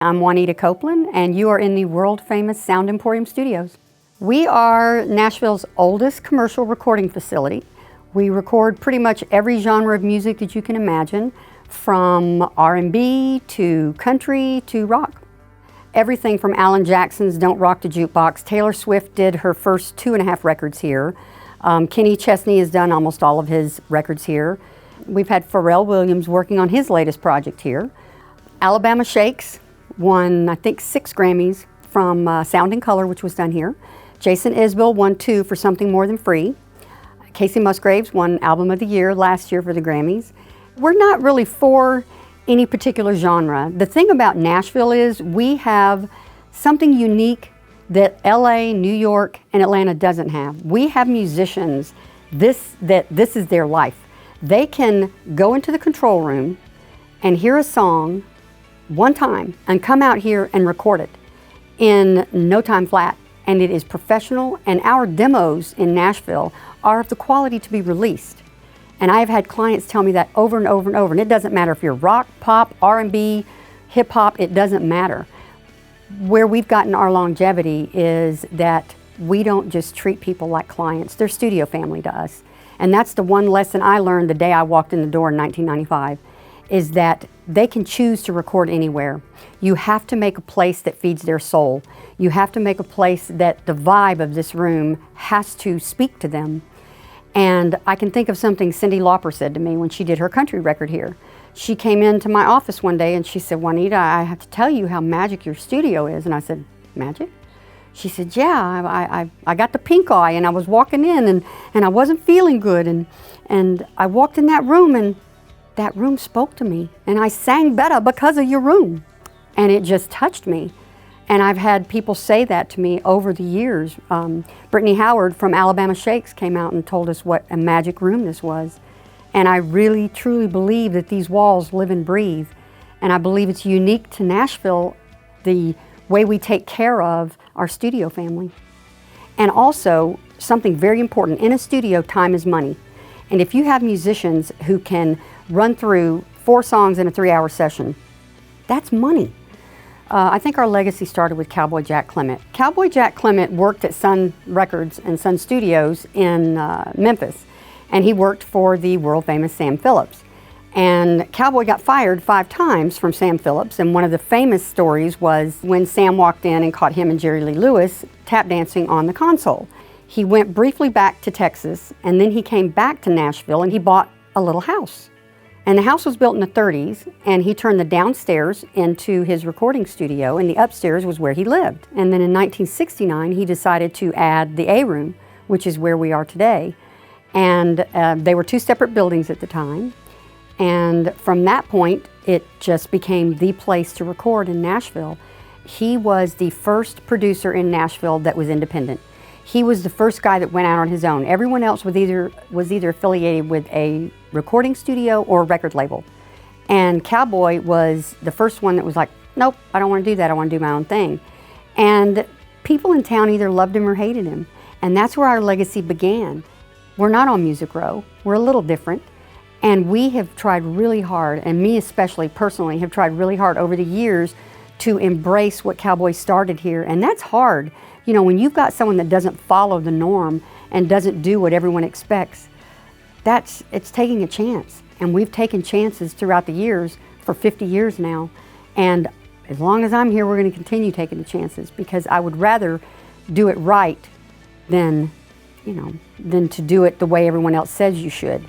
I'm Juanita Copeland, and you are in the world-famous Sound Emporium studios. We are Nashville's oldest commercial recording facility. We record pretty much every genre of music that you can imagine, from R&B to country to rock. Everything from Alan Jackson's Don't Rock the Jukebox. Taylor Swift did her first 2.5 records here. Kenny Chesney has done almost all of his records here. We've had Pharrell Williams working on his latest project here. Alabama Shakes won, I think, 6 Grammys from Sound and Color, which was done here. Jason Isbell won 2 for Something More Than Free. Casey Musgraves won Album of the Year last year for the Grammys. We're not really for any particular genre. The thing about Nashville is we have something unique that LA, New York, and Atlanta doesn't have. We have musicians this is their life. They can go into the control room and hear a song one time and come out here and record it in no time flat. And it is professional, and our demos in Nashville are of the quality to be released. And I've had clients tell me that over and over and over, and it doesn't matter if you're rock, pop, R&B, hip hop, it doesn't matter. Where we've gotten our longevity is that we don't just treat people like clients, they're studio family to us. And that's the one lesson I learned the day I walked in the door in 1995, is that they can choose to record anywhere. You have to make a place that feeds their soul. You have to make a place that the vibe of this room has to speak to them. And I can think of something Cyndi Lauper said to me when she did her country record here. She came into my office one day and she said, "Juanita, I have to tell you how magic your studio is." And I said, "Magic?" She said, "Yeah, I got the pink eye and I was walking in and I wasn't feeling good. And I walked in that room and that room spoke to me, and I sang better because of your room." And it just touched me. And I've had people say that to me over the years. Brittany Howard from Alabama Shakes came out and told us what a magic room this was. And I really, truly believe that these walls live and breathe. And I believe it's unique to Nashville, the way we take care of our studio family. And also, something very important, in a studio, time is money. And if you have musicians who can run through 4 songs in a 3-hour session, that's money. I think our legacy started with Cowboy Jack Clement. Cowboy Jack Clement worked at Sun Records and Sun Studios in Memphis, and he worked for the world-famous Sam Phillips. And Cowboy got fired 5 times from Sam Phillips, and one of the famous stories was when Sam walked in and caught him and Jerry Lee Lewis tap dancing on the console. He went briefly back to Texas, and then he came back to Nashville and he bought a little house. And the house was built in the 30s, and he turned the downstairs into his recording studio, and the upstairs was where he lived. And then in 1969, he decided to add the A room, which is where we are today. And they were 2 separate buildings at the time. And from that point, it just became the place to record in Nashville. He was the first producer in Nashville that was independent. He was the first guy that went out on his own. Everyone else was either affiliated with a recording studio or a record label. And Cowboy was the first one that was like, "Nope, I don't want to do that. I want to do my own thing." And people in town either loved him or hated him. And that's where our legacy began. We're not on Music Row. We're a little different. And we have tried really hard, and me especially personally have tried really hard over the years to embrace what Cowboy started here. And that's hard. You know, when you've got someone that doesn't follow the norm and doesn't do what everyone expects, it's taking a chance. And we've taken chances throughout the years for 50 years now. And as long as I'm here, we're going to continue taking the chances, because I would rather do it right than to do it the way everyone else says you should.